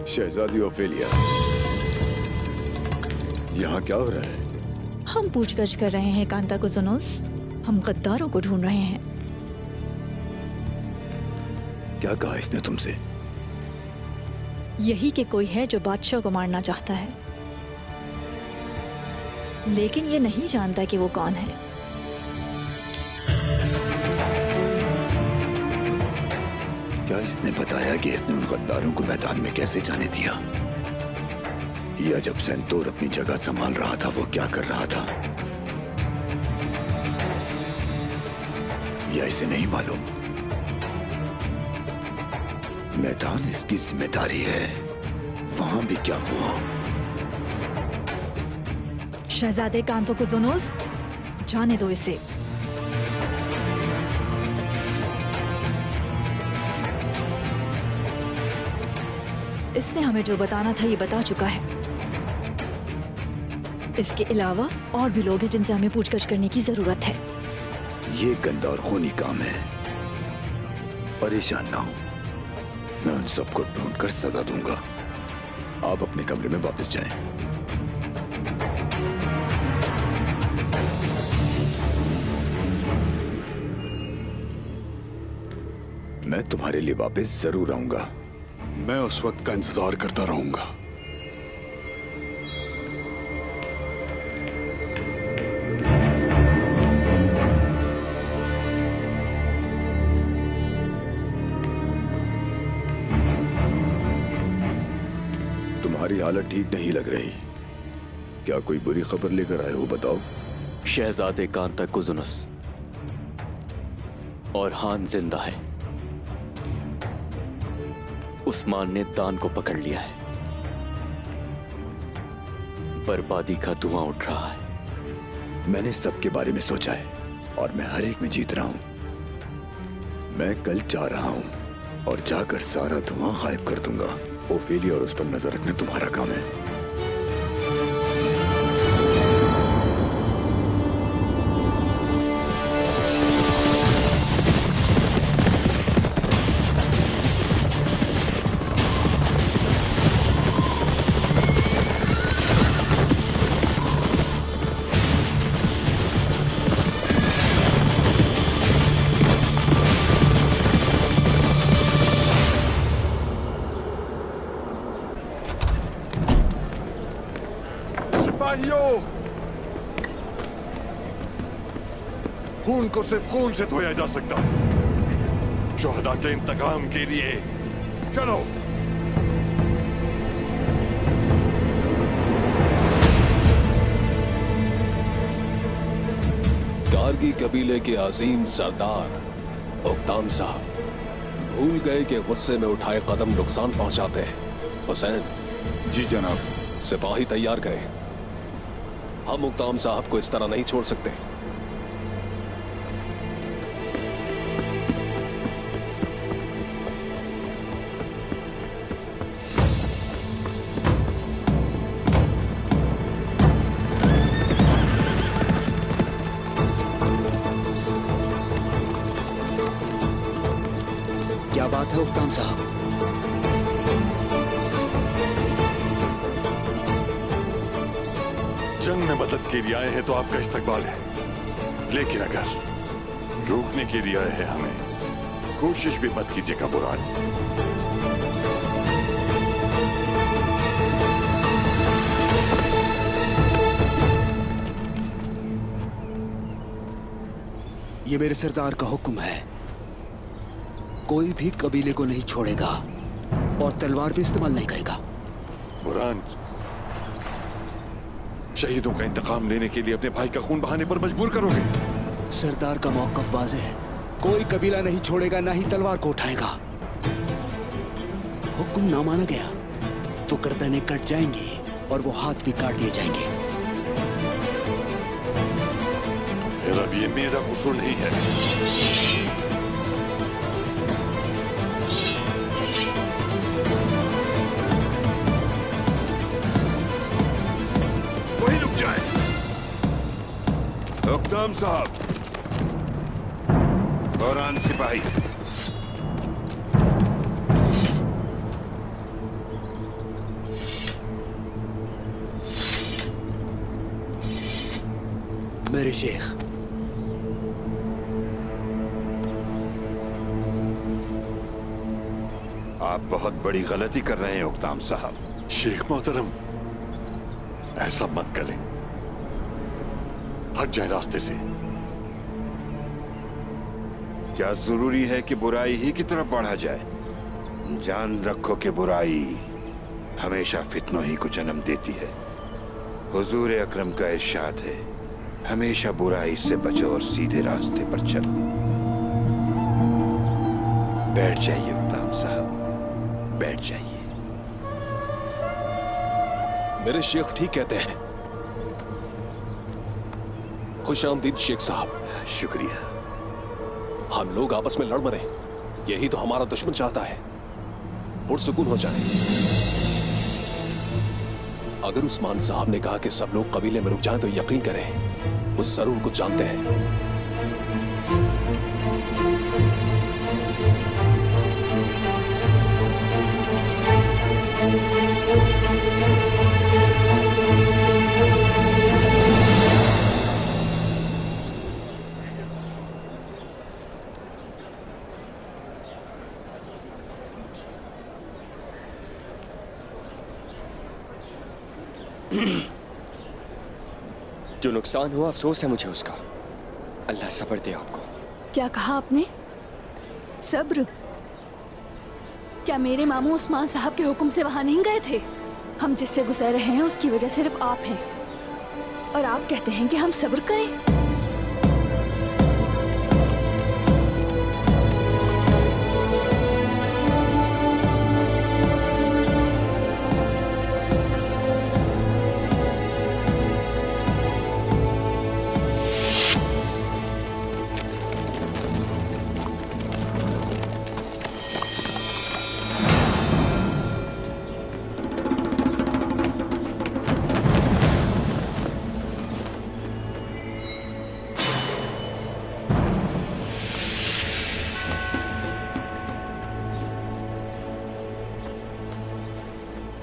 शहजादी Ophelia, यहाँ क्या हो रहा है? हम पूछगछ कर रहे हैं कांता कुजुनोस। हम गद्दारों को ढूंढ रहे हैं। क्या कहा इसने तुमसे? यही कि कोई है जो बादशाह को मारना चाहता है, लेकिन ये नहीं जानता कि वो कौन है। क्या इसने बताया कि इसने उन गद्दारों को मैदान में कैसे जाने दिया? या जब सेंतोर अपनी जगह संभाल रहा था वो क्या कर रहा था? या इसे नहीं मालूम? मैदान इसकी जिम्मेदारी है। वहां भी क्या हुआ? शहजादे कांतो कुजुनोस, जाने दो इसे। इसने हमें जो बताना था ये बता चुका है। इसके अलावा और भी लोग हैं जिनसे हमें पूछगछ करने की जरूरत है। ये गंदा और खूनी काम है। परेशान ना हो, मैं उन सबको ढूंढकर सजा दूंगा। आप अपने कमरे में वापस जाएं। मैं तुम्हारे लिए वापस जरूर आऊंगा। मैं उस वक्त का इंतजार करता रहूंगा। तुम्हारी हालत ठीक नहीं लग रही। क्या कोई बुरी खबर लेकर आए हो? बताओ। शहजादे कांता कुजुनस और हान जिंदा है। उस्मान ने दान को पकड़ लिया है। बर्बादी का धुआं उठ रहा है। मैंने सबके बारे में सोचा है और मैं हर एक में जीत रहा हूं। मैं कल जा रहा हूं और जाकर सारा धुआं गायब कर दूंगा। ओफेलिया और उस पर नजर रखना तुम्हारा काम है। खून को सिर्फ खून से धोया जा सकता है। शोहदा के इंतकाम के लिए चलो। कारगी कबीले के अजीम सरदार उक्ताम साहब भूल गए कि गुस्से में उठाए कदम नुकसान पहुंचाते हैं। हुसैन जी जनाब। सिपाही तैयार करें। हम उक्ताम साहब को इस तरह नहीं छोड़ सकते। क्या बात है उक्ताम साहब? जंग में मदद के लिए आए हैं तो आपका इस्तकबाल है, लेकिन अगर रोकने के लिए आए हैं हमें कोशिश भी मत कीजिएगा बुरान। ये मेरे सरदार का हुक्म है। कोई भी कबीले को नहीं छोड़ेगा और तलवार भी इस्तेमाल नहीं करेगा। बुरान, शहीदों का इंतकाम लेने के लिए अपने भाई का खून बहाने पर मजबूर करोगे? सरदार का मौक़िफ़ वाज़ेह है। कोई कबीला नहीं छोड़ेगा, ना ही तलवार को उठाएगा। हुक्म ना माना गया तो गर्दनें कट जाएंगी और वो हाथ भी काट दिए जाएंगे। फिर अब ये मेरा कसूर नहीं है। उक्ताम साहब, बुरान सिपाही, मेरे शेख, आप बहुत बड़ी गलती कर रहे हैं उक्ताम साहब। शेख मोहतरम, ऐसा मत करें, हट जाए रास्ते से। क्या जरूरी है कि बुराई ही की तरफ बढ़ा जाए? जान रखो कि बुराई हमेशा फितनों ही को जन्म देती है। हुजूर अकरम का इरशाद है, हमेशा बुराई से बचो और सीधे रास्ते पर चलो। बैठ जाइए उक्ताम साहब, बैठ जाइए। मेरे शेख ठीक कहते हैं। खुश आमदीद शेख साहब। शुक्रिया। हम लोग आपस में लड़ मरे, यही तो हमारा दुश्मन चाहता है। पुरसुकून हो जाए। अगर उस्मान साहब ने कहा कि सब लोग कबीले में रुक जाएं तो यकीन करें, वो जरूर कुछ जानते हैं। जो नुकसान हुआ अफसोस है मुझे उसका। अल्लाह सब्र दे आपको। क्या कहा आपने? सब्र? क्या मेरे मामू उस्मान साहब के हुक्म से वहां नहीं गए थे? हम जिससे गुजर रहे हैं उसकी वजह सिर्फ आप हैं, और आप कहते हैं कि हम सब्र करें?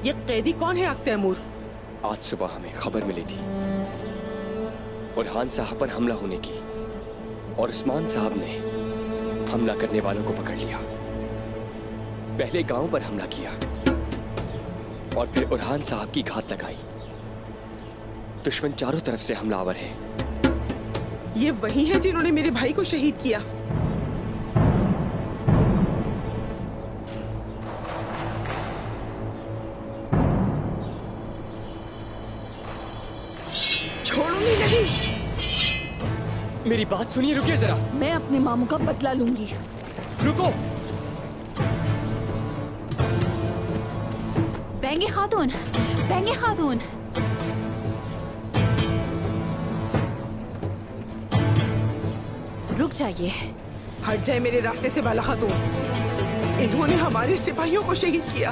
ये कैदी कौन है अख्त तैमूर? आज सुबह हमें खबर मिली थी बुरहान साहब पर हमला होने की, और उस्मान साहब ने हमला करने वालों को पकड़ लिया। पहले गांव पर हमला किया और फिर बुरहान साहब की घात लगाई। दुश्मन चारों तरफ से हमलावर है। ये वही है जिन्होंने मेरे भाई को शहीद किया। छोड़ूंगी नहीं। मेरी बात सुनिए, रुकिए जरा। मैं अपने मामू का बदला लूंगी। रुको। बेंगे खातून, बेंगे खातून। रुक जाइए। हट जाए मेरे रास्ते से बाला खातून। इन्होंने हमारे सिपाहियों को शहीद किया,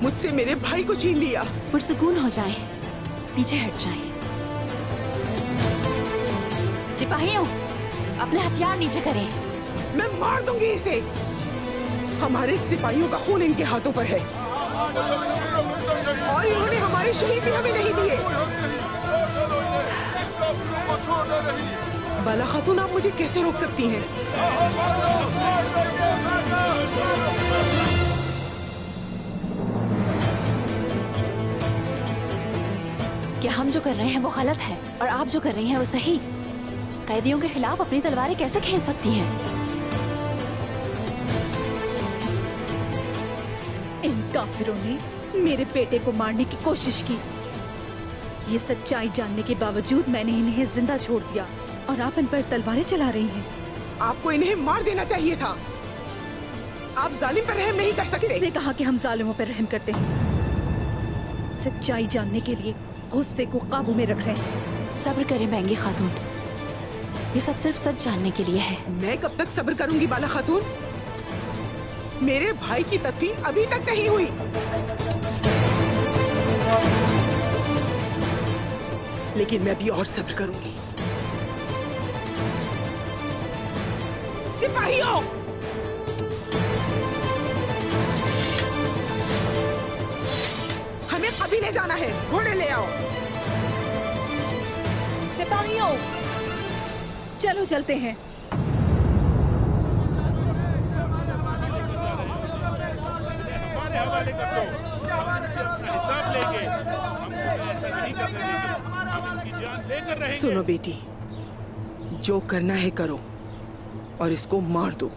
मुझसे मेरे भाई को छीन लिया। पुरसुकून हो जाए, पीछे हट जाए। सिपाहियों, अपने हथियार नीचे करें। मैं मार दूंगी इसे। हमारे सिपाहियों का खून इनके हाथों पर है, और इन्होंने हमारे शहीद भी हमें नहीं दिए। बाला खातून, आप मुझे कैसे रोक सकती हैं? क्या हम जो कर रहे हैं वो गलत है और आप जो कर रही हैं वो सही? कैदियों के खिलाफ अपनी तलवारें कैसे खींच सकती हैं? इन काफिरों ने मेरे बेटे को मारने की कोशिश की। ये सच्चाई जानने के बावजूद मैंने इन्हें जिंदा छोड़ दिया, और आप इन पर तलवारें चला रही हैं। आपको इन्हें मार देना चाहिए था। आप जालिम पर रहम नहीं कर सकते। किसने कहा कि हम जालिमों पर रहम करते हैं? सच्चाई जानने के लिए गुस्से को काबू में रख रहे हैं। सब्र करें बेंगी खातून, ये सब सिर्फ सच जानने के लिए है। मैं कब तक सब्र करूंगी बाला खातून? मेरे भाई की तदफीन अभी तक नहीं हुई। लेकिन मैं भी और सब्र करूंगी। सिपाहियों, हमें कबीले जाना है। घोड़े ले आओ। सिपाहियों, रुको, चलो चलते हैं। सुनो बेटी, जो करना है करो और इसको मार दो।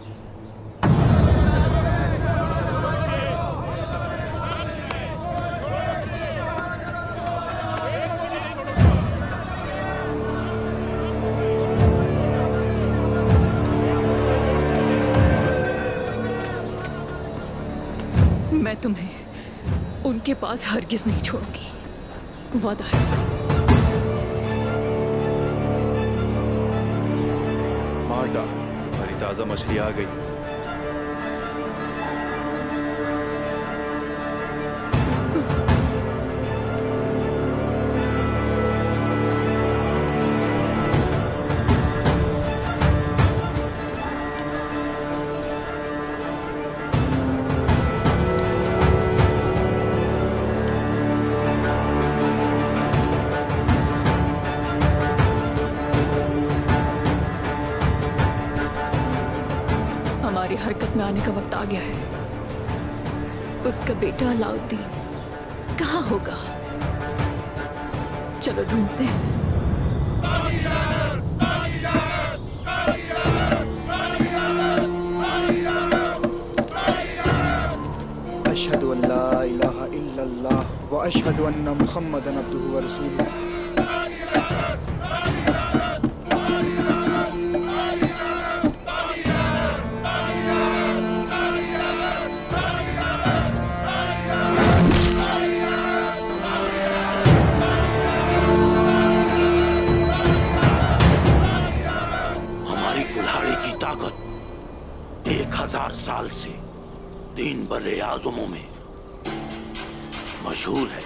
मैं तुम्हें उनके पास हरगिज नहीं छोड़ूंगी, वादा है। मार डाल, हमारी ताजा मछली आ गई। हमारी हरकत में आने का वक्त आ गया है। उसका बेटा अलाउद्दीन कहाँ होगा? चलो ढूंढते हैं। अशहदु अल्ला इलाहा इल्लल्लाह व अशहदु अन्ना मुहम्मदन अब्दुहु व रसूलुहु। हमारी कुल्हाड़ी की ताकत 1000 साल से 3 बर्रे आज़मों में मशहूर है,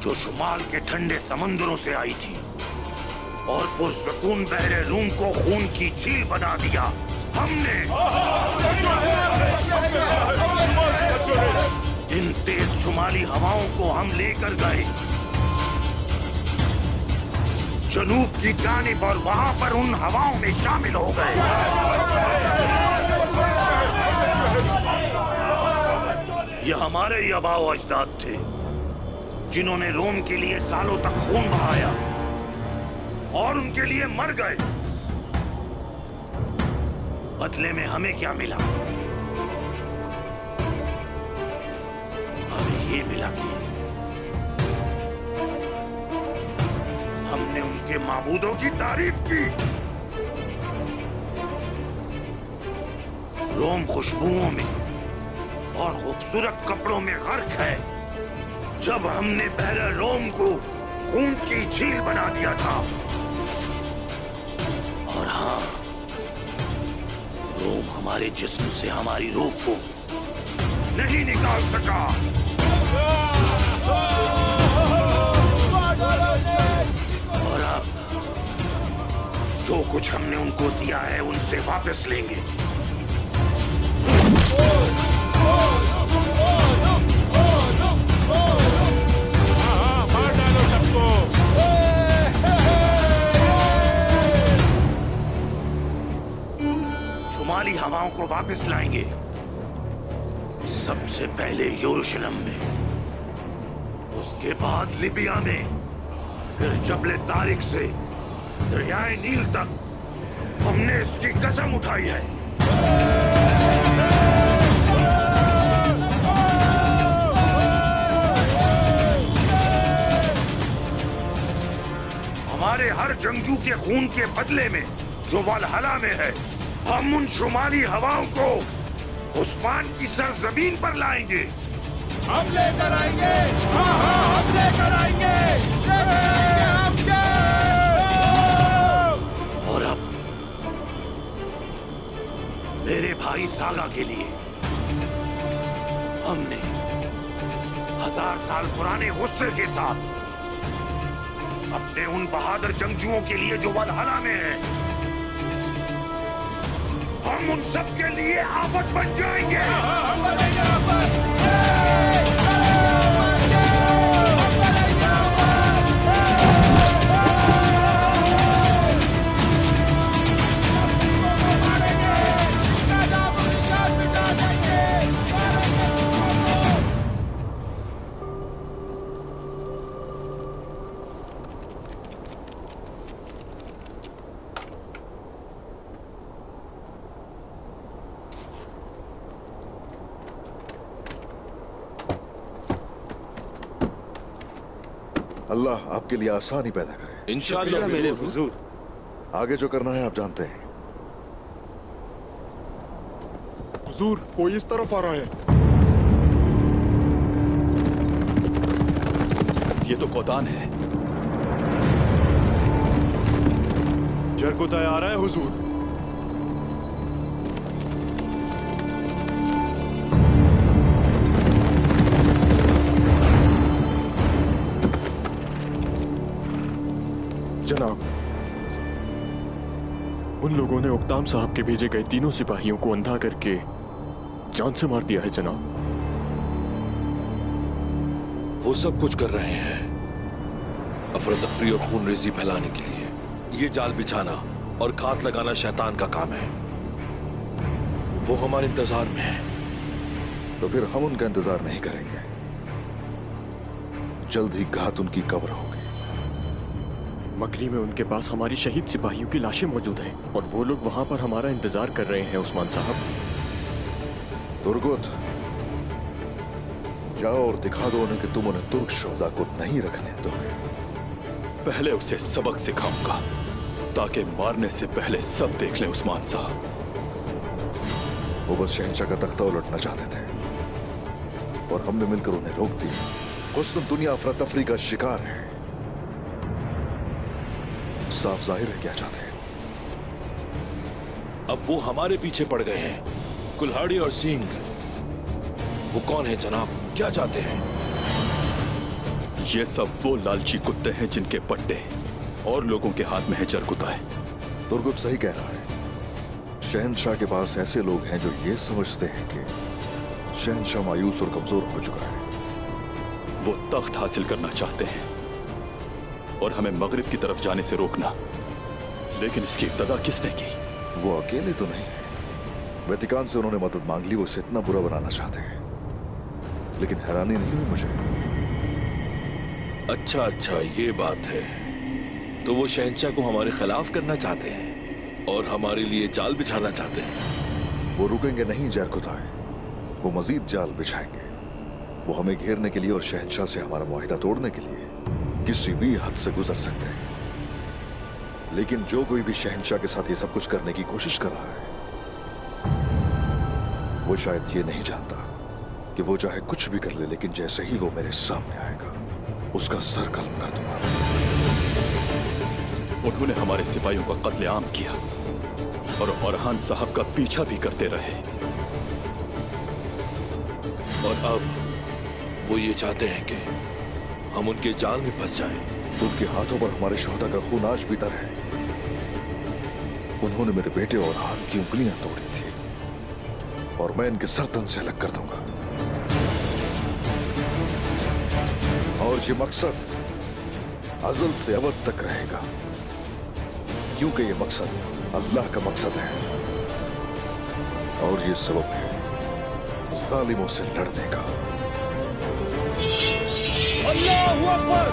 जो शुमाल के ठंडे समंदरों से आई थी और पुरसकून बहरे रूम को खून की झील बना दिया। हमने इन तेज शुमाली हवाओं को हम लेकर गए जनूब की जानिब और वहां पर उन हवाओं में शामिल हो गए। ये हमारे ही आबाओ अजदाद थे जिन्होंने रोम के लिए सालों तक खून बहाया और उनके लिए मर गए। बदले में हमें क्या मिला? हमें ये मिला कि हमने उनके माबूदों की तारीफ की। रोम खुशबुओं में और खूबसूरत कपड़ों में गर्क है। जब हमने बहरे रोम को खून की झील बना दिया था, और हाँ, रोम हमारे जिस्म से हमारी रूह को नहीं निकाल सका। और अब जो कुछ हमने उनको दिया है उनसे वापस लेंगे। शुमाली हवाओं को वापस लाएंगे, सबसे पहले यरूशलेम में, उसके बाद लिबिया में, फिर जबल तारिक से दरियाए नील तक। हमने इसकी कसम उठाई है। हमारे हर जंगजू के खून के बदले में जो वलहला में है, हम उन शुमाली हवाओं को उस्मान की सरजमीन पर लाएंगे। हम लेकर आएंगे, हाँ हाँ हम लेकर आएंगे। और अब मेरे भाई सागा के लिए हमने 1000 साल पुराने गुस्से के साथ अपने उन बहादुर जंगजुओं के लिए जो वलहला में है, हम उन सब के लिए आफत बन जाएंगे। अल्लाह आपके लिए आसानी पैदा करे। इंशाअल्लाह मेरे हुजूर। आगे जो करना है आप जानते हैं। हुजूर, कोई इस तरफ आ रहा है। ये तो कोतान है। जरकुताय आ रहा है हुजूर। जनाब, उन लोगों ने उक्ताम साहब के भेजे गए तीनों सिपाहियों को अंधा करके जान से मार दिया है जनाब। वो सब कुछ कर रहे हैं अफरा तफरी और खून रेजी फैलाने के लिए। ये जाल बिछाना और घात लगाना शैतान का काम है। वो हमारे इंतजार में है। तो फिर हम उनका इंतजार नहीं करेंगे। जल्द ही घात उनकी कब्र होगी। मकली में उनके पास हमारी शहीद सिपाहियों की लाशें मौजूद हैं और वो लोग वहां पर हमारा इंतजार कर रहे हैं उस्मान साहब। तुर्गुत, जाओ और दिखा दो उन्हें कि तुम उन्हें तुर्क शोहदा को नहीं रखने दोगे। पहले उसे सबक सिखाऊंगा ताकि मारने से पहले सब देख लें उस्मान साहब। वो बस शहंशाह का तख्ता उलटना चाहते थे और हमने मिलकर उन्हें रोक दिया। कुछ दुनिया अफरा तफरी का शिकार है। साफ जाहिर है क्या चाहते हैं। अब वो हमारे पीछे पड़ गए हैं, कुल्हाड़ी और सींग। वो कौन है जनाब, क्या चाहते हैं? ये सब वो लालची कुत्ते हैं जिनके पट्टे और लोगों के हाथ में है जरकुताय। तुर्गुत सही कह रहा है। शहंशाह के पास ऐसे लोग हैं जो ये समझते हैं कि शहंशाह मायूस और कमजोर हो चुका है। वो तख्त हासिल करना चाहते हैं और हमें मगरिब की तरफ जाने से रोकना। लेकिन इसकी इब्तदा किसने की? वो अकेले तो नहीं है। वेतिकान से उन्होंने मदद मांग ली। वो इसे इतना बुरा बनाना चाहते हैं। लेकिन हैरानी नहीं हुई मुझे। अच्छा, ये बात है। तो वो शहंशाह को हमारे खिलाफ करना चाहते हैं और हमारे लिए जाल बिछाना चाहते हैं। वो रुकेंगे नहीं जरकुताय। वो मजीद जाल बिछाएंगे। वो हमें घेरने के लिए और शहंशाह से हमारा मुआहिदा तोड़ने के लिए किसी भी हद से गुजर सकते हैं। लेकिन जो कोई भी शहंशाह के साथ ये सब कुछ करने की कोशिश कर रहा है, वो शायद ये नहीं जानता कि वो चाहे कुछ भी कर ले, लेकिन जैसे ही वो मेरे सामने आएगा, उसका सर कलम कर दूंगा। उन्होंने हमारे सिपाहियों का कत्लेआम किया और औरहान साहब का पीछा भी करते रहे। और अब वो ये चाहते हैं कि हम उनके जाल में फंस जाएं। उनके हाथों पर हमारे शोहदा का खून आज भी तर है। उन्होंने मेरे बेटे और हाथ की उंगलियां तोड़ी थी और मैं इनके सरतन से अलग कर दूंगा। और ये मकसद अज़ल से अबद तक रहेगा, क्योंकि ये मकसद अल्लाह का मकसद है और ये सबब है जालिमों से लड़ने का। अल्लाहू अकबर।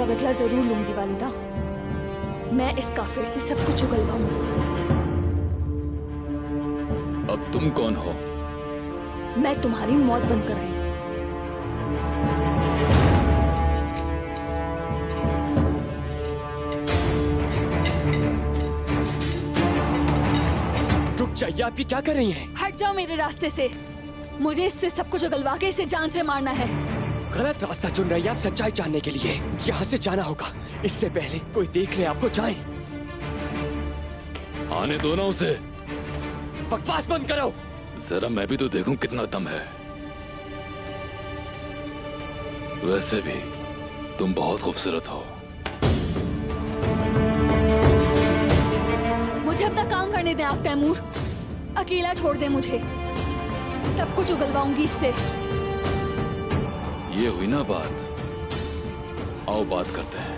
बदला जरूर लूंगी वालिदा। मैं इस काफिर से सब कुछ उगलवाऊंगी। अब तुम कौन हो? मैं तुम्हारी मौत बनकर आई हूं। रुक जाइए, आप ये क्या कर रही हैं? हट जाओ मेरे रास्ते से। मुझे इससे सब कुछ उगलवा के इसे जान से मारना है। गलत रास्ता चुन रही है आप सच्चाई जानने के लिए। यहाँ से जाना होगा, इससे पहले कोई देख ले आपको। जाएं। आने दो ना उसे। बकवास बंद करो। जरा मैं भी तो देखूं कितना दम है। वैसे भी तुम बहुत खूबसूरत हो। मुझे अपना काम करने दें आप तैमूर। अकेला छोड़ दे मुझे। सब कुछ उगलवाऊंगी इससे। ये हुई ना बात, आओ बात करते हैं।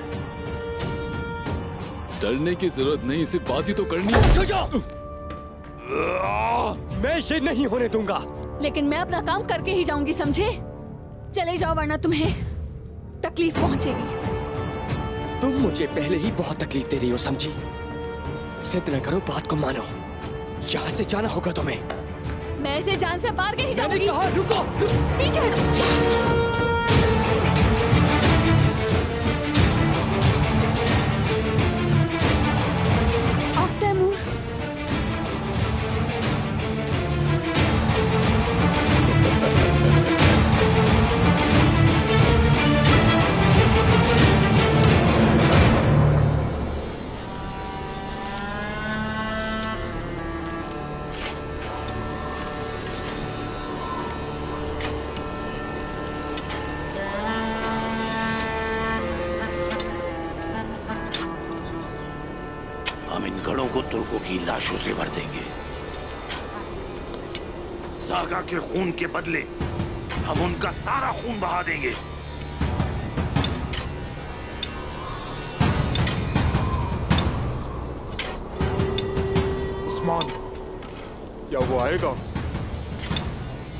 डरने की जरूरत नहीं, सिर्फ बात ही तो करनी है। मैं ये नहीं होने दूंगा। लेकिन मैं अपना काम करके ही जाऊंगी, समझे? चले जाओ वरना तुम्हें तकलीफ पहुंचेगी। तुम मुझे पहले ही बहुत तकलीफ दे रही हो, समझी? जिद न करो, बात को मानो। यहाँ से जाना होगा तुम्हें। मैं इसे जान से मार के ही जाऊंगी। मैंने कहा रुको। पीछे हटो। तैमूर, हम इन गढ़ों को तुर्कों की लाशों से भर देंगे। सागा के खून के बदले हम उनका सारा खून बहा देंगे। उस्मान, क्या वो आएगा?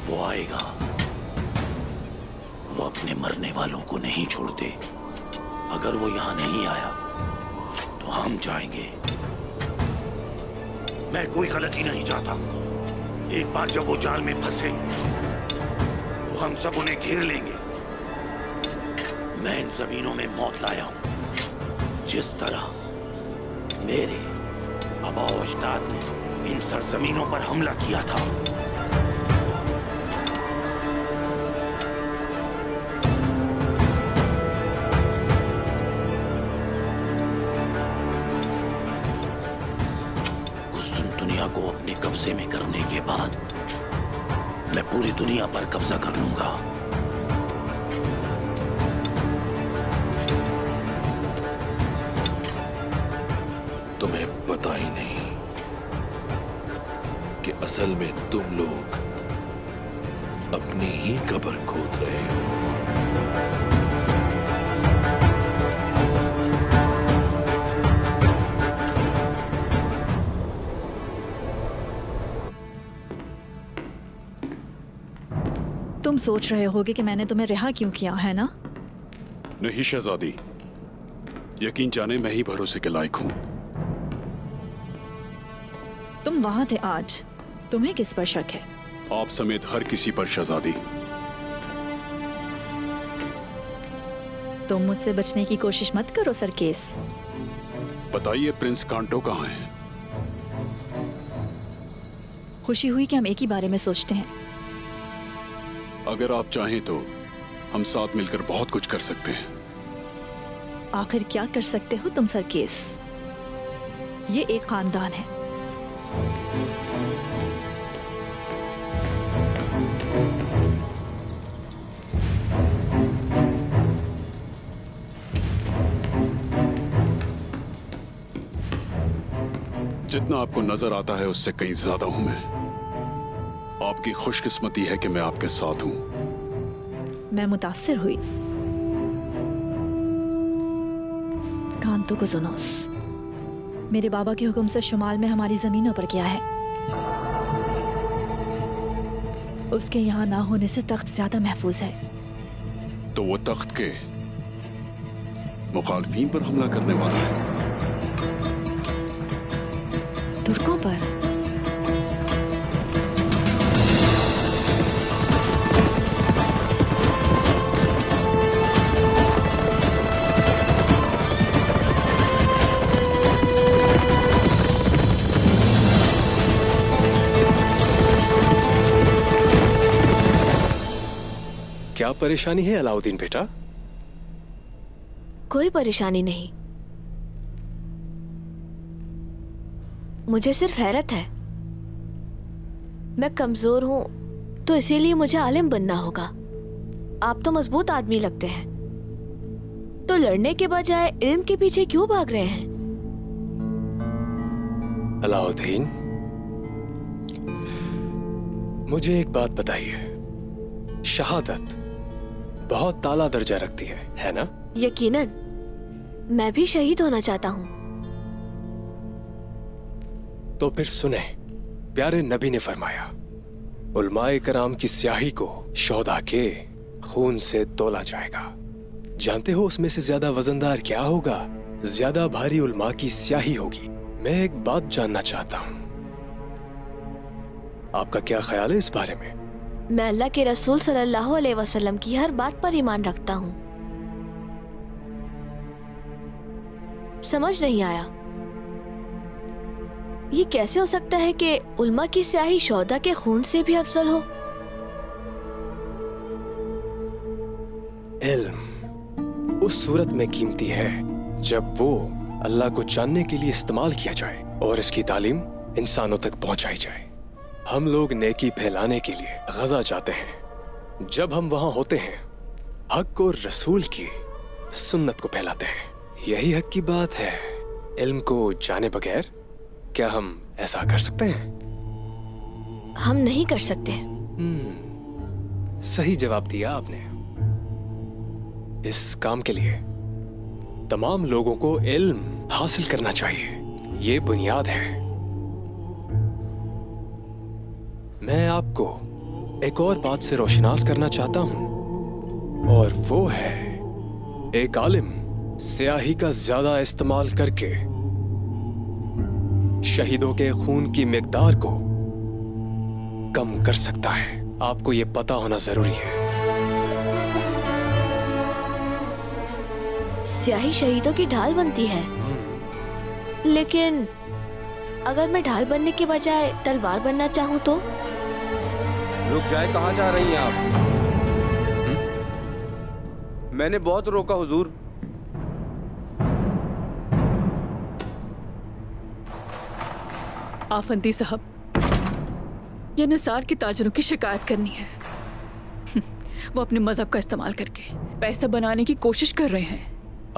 वो आएगा। वो अपने मरने वालों को नहीं छोड़ते। अगर वो यहां नहीं आया तो हम जाएंगे। मैं कोई गलती नहीं चाहता। एक बार जब वो जाल में फंसे तो हम सब उन्हें घेर लेंगे। मैं इन जमीनों में मौत लाया हूं, जिस तरह मेरे आबाओ अजदाद ने इन सरजमीनों पर हमला किया था। को अपने कब्जे में करने के बाद मैं पूरी दुनिया पर कब्जा कर लूंगा। तुम्हें पता ही नहीं कि असल में तुम लोग अपनी ही कब्र खोद रहे हो। तुम सोच रहे होगे कि मैंने तुम्हें रिहा क्यों किया, है ना? नहीं शहजादी, यकीन जाने मैं ही भरोसे के लायक हूं। तुम वहां थे आज, तुम्हें किस पर शक है? आप समेत हर किसी पर शहजादी। तुम मुझसे बचने की कोशिश मत करो सरकेस। बताइए प्रिंस कांटो कहाँ है? खुशी हुई कि हम एक ही बारे में सोचते हैं। अगर आप चाहें तो हम साथ मिलकर बहुत कुछ कर सकते हैं। आखिर क्या कर सकते हो तुम सरकेस? ये एक खानदान है। जितना आपको नजर आता है उससे कहीं ज्यादा हूं मैं। आपकी खुशकिस्मती है कि मैं आपके साथ हूं। मैं मुतासिर हुई। कांतो को सुनोस, मेरे बाबा के हुक्म से शुमाल में हमारी जमीनों पर क्या है? उसके यहाँ ना होने से तख्त ज्यादा महफूज है। तो वो तख्त के मुखालफीन पर हमला करने वाला है। तुर्कों पर? क्या परेशानी है अलाउद्दीन बेटा? कोई परेशानी नहीं, मुझे सिर्फ हैरत है। मैं कमजोर हूं तो इसीलिए मुझे आलिम बनना होगा। आप तो मजबूत आदमी लगते हैं, तो लड़ने के बजाय इल्म के पीछे क्यों भाग रहे हैं? अलाउद्दीन, मुझे एक बात बताइए, शहादत बहुत ताला दर्जा रखती है ना? यकीनन, मैं भी शहीद होना चाहता हूँ। तो फिर सुने, प्यारे नबी ने फरमाया, उलमाए कराम की स्याही को शोधा के खून से तोला जाएगा। जानते हो उसमें से ज्यादा वजनदार क्या होगा? ज्यादा भारी उलमा की स्याही होगी। मैं एक बात जानना चाहता हूँ, आपका क्या ख्याल है इस बारे में? मैं अल्लाह के रसूल सल्लल्लाहु अलैहि वसल्लम की हर बात पर ईमान रखता हूँ। समझ नहीं आया, ये कैसे हो सकता है कि उल्मा की स्याही शौदा के खून से भी अफजल हो? इल्म उस सूरत में कीमती है जब वो अल्लाह को जानने के लिए इस्तेमाल किया जाए और इसकी तालीम इंसानों तक पहुंचाई जाए। हम लोग नेकी फैलाने के लिए गजा जाते हैं। जब हम वहां होते हैं, हक और रसूल की सुन्नत को फैलाते हैं। यही हक की बात है। इल्म को जाने बगैर क्या हम ऐसा कर सकते हैं? हम नहीं कर सकते। सही जवाब दिया आपने। इस काम के लिए तमाम लोगों को इल्म हासिल करना चाहिए। ये बुनियाद है। मैं आपको एक और बात से रोशनास करना चाहता हूं, और वो है एक आलिम स्याही का ज्यादा इस्तेमाल करके शहीदों के खून की मिकदार को कम कर सकता है। आपको ये पता होना जरूरी है। स्याही शहीदों की ढाल बनती है, लेकिन अगर मैं ढाल बनने के बजाय तलवार बनना चाहूँ तो? रुक जाए, कहाँ जा रही हैं आप? मैंने बहुत रोका हुजूर। आफंदी साहब, ये निसार के ताजरों की शिकायत करनी है। वो अपने मजहब का इस्तेमाल करके पैसा बनाने की कोशिश कर रहे हैं।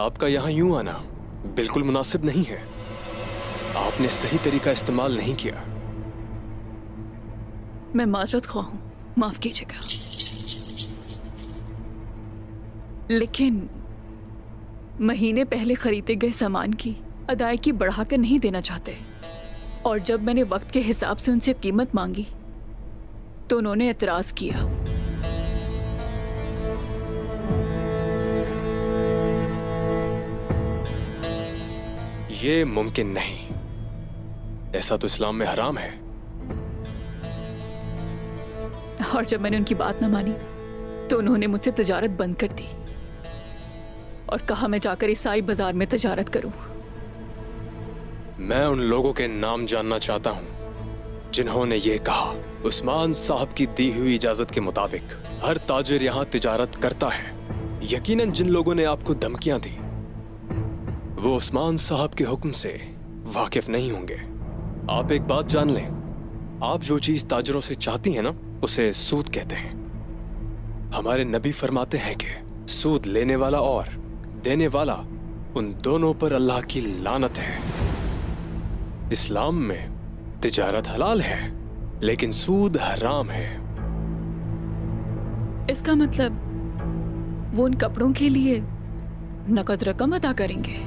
आपका यहाँ यूं आना बिल्कुल मुनासिब नहीं है। आपने सही तरीका इस्तेमाल नहीं किया। मैं माजरत ख्वाह हूं, माफ कीजिएगा, लेकिन महीने पहले खरीदे गए सामान की अदायगी बढ़ाकर नहीं देना चाहते, और जब मैंने वक्त के हिसाब से उनसे कीमत मांगी तो उन्होंने एतराज किया। ये मुमकिन नहीं, ऐसा तो इस्लाम में हराम है। और जब मैंने उनकी बात न मानी तो उन्होंने मुझसे तजारत बंद कर दी और कहा मैं जाकर ईसाई बाजार में तजारत करूं। मैं उन लोगों के नाम जानना चाहता हूं जिन्होंने ये कहा। उस्मान साहब की दी हुई इजाजत के मुताबिक हर ताजिर यहाँ तिजारत करता है। यकीनन जिन लोगों ने आपको धमकियां दी वो उस्मान साहब के हुक्म से वाकिफ नहीं होंगे। आप एक बात जान लें, आप जो चीज ताजरों से चाहती हैं ना, उसे सूद कहते हैं। हमारे नबी फरमाते हैं कि सूद लेने वाला और देने वाला, उन दोनों पर अल्लाह की लानत है। इस्लाम में तिजारत हलाल है, लेकिन सूद हराम है। इसका मतलब वो उन कपड़ों के लिए नकद रकम अदा करेंगे।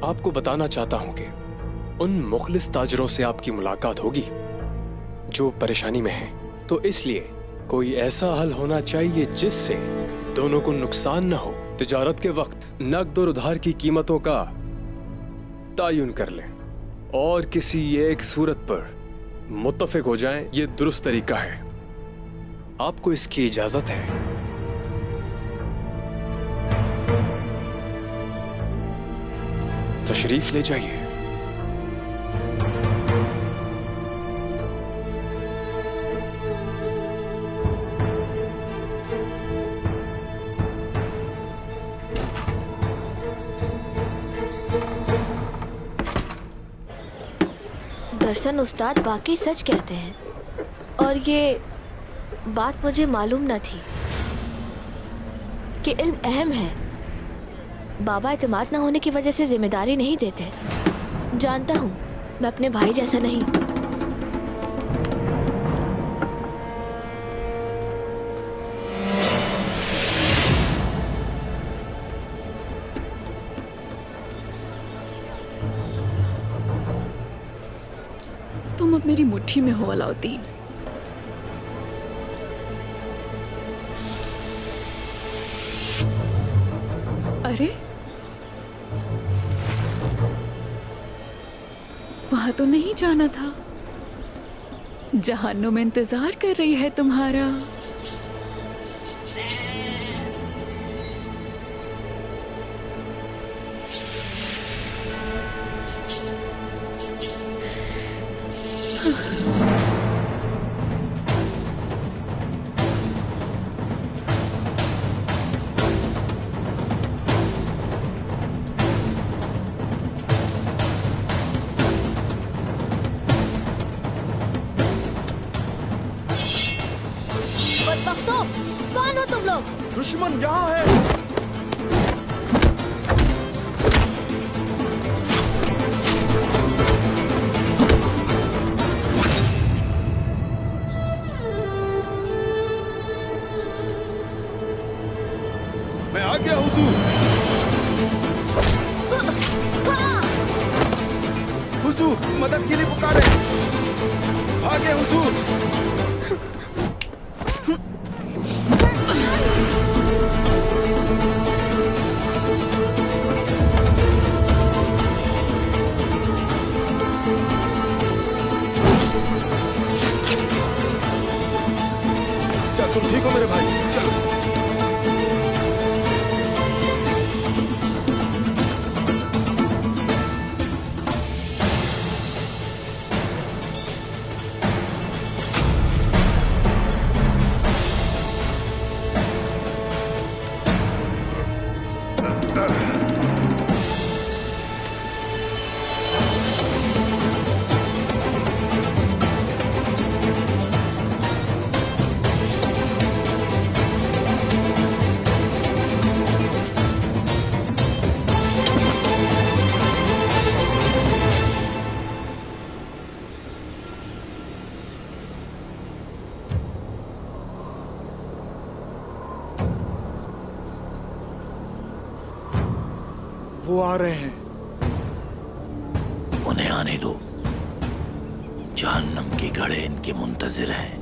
आपको बताना चाहता हूं कि उन मुखलिस ताजरों से आपकी मुलाकात होगी जो परेशानी में हैं। तो इसलिए कोई ऐसा हल होना चाहिए जिससे दोनों को नुकसान न हो। तिजारत के वक्त नकद और उधार की कीमतों का तायुन कर लें और किसी एक सूरत पर मुत्तफिक हो जाएं। ये दुरुस्त तरीका है। आपको इसकी इजाजत है। तशरीफ ले जाइए। दरअसल उस्ताद बाकी सच कहते हैं, और ये बात मुझे मालूम न थी कि इल्म अहम है। बाबा एतमाद न होने की वजह से जिम्मेदारी नहीं देते। जानता हूँ मैं अपने भाई जैसा नहीं। तुम अब मेरी मुट्ठी में हो अलाउद्दीन। अरे वहां तो नहीं जाना था। जहान्नुम इंतजार कर रही है तुम्हारा। बदबख्तों, कौन हो तुम लोग? दुश्मन यहाँ है। मैं आ गया हुजूर। हुजूर मदद के लिए पुकारे। भागे हुजूर। चल तुम ठीक हो मेरे भाई, चलो। वो आ रहे हैं। उन्हें आने दो। जहन्नम के घड़े इनके मुंतजिर हैं।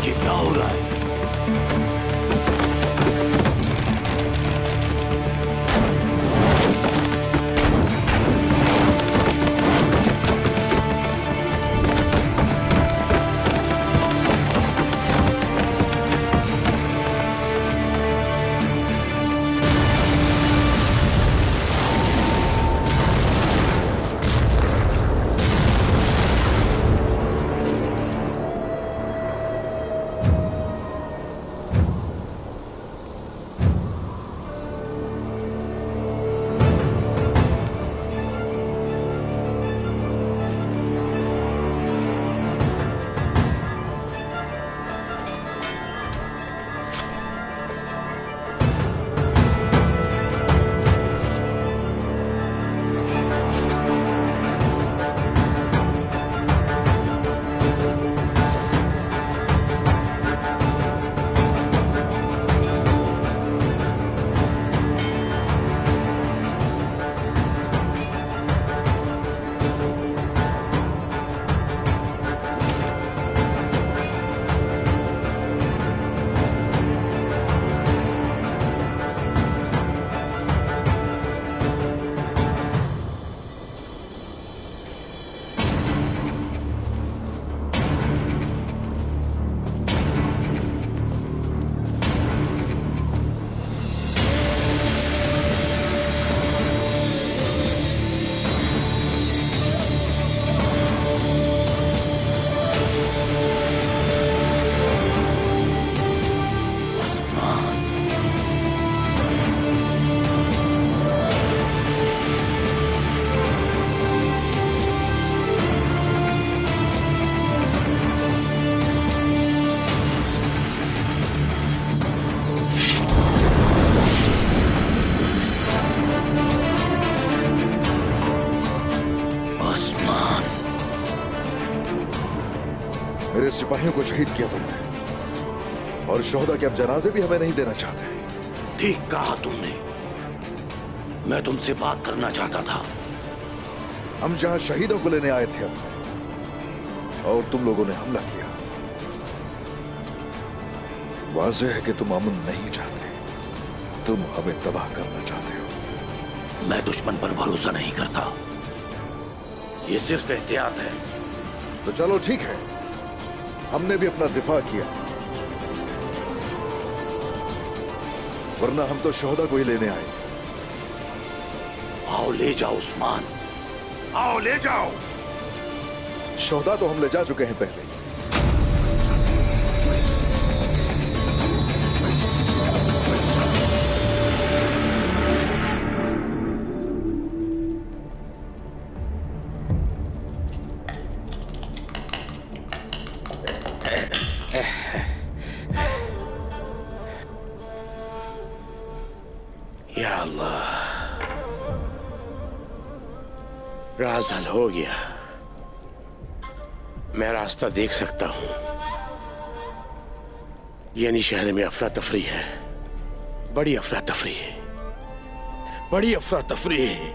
ये क्या हो रहा है? सिपाहियों को शहीद किया तुमने, और शोहदा के अब जनाजे भी हमें नहीं देना चाहते। ठीक कहा तुमने। मैं तुमसे बात करना चाहता था। हम जहां शहीदों को लेने आए थे अपने, और तुम लोगों ने हमला किया। वाज़ेह है कि तुम अमन नहीं चाहते, तुम हमें तबाह करना चाहते हो। मैं दुश्मन पर भरोसा नहीं करता, ये सिर्फ एहतियात है। तो चलो ठीक है, हमने भी अपना दिफा किया, वरना हम तो शोहदा को ही लेने आए थे। आओ ले जाओ उस्मान, आओ ले जाओ। शोहदा तो हम ले जा चुके हैं पहले। या अल्लाह, राज हल हो गया। मैं रास्ता देख सकता हूं। यानी शहर में अफरा तफरी है, बड़ी अफरा तफरी है, बड़ी अफरा तफरी है।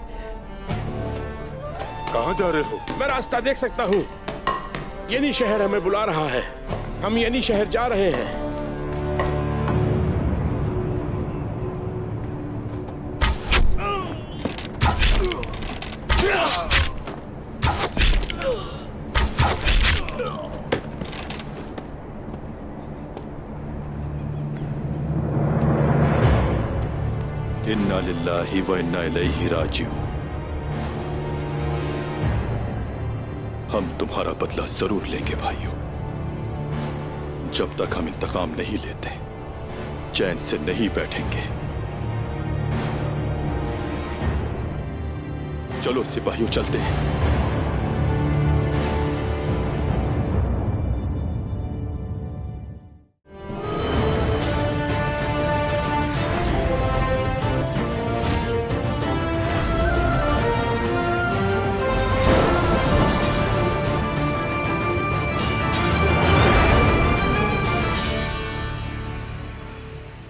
कहां जा रहे हो? मैं रास्ता देख सकता हूं। यानी शहर हमें बुला रहा है, हम यानी शहर जा रहे हैं। इन्ना लिल्लाहि व इन्ना इलैहि राजिऊन। हम तुम्हारा बदला जरूर लेंगे भाइयों। जब तक हम इंतकाम नहीं लेते, चैन से नहीं बैठेंगे। चलो सिपाहियों, चलते हैं।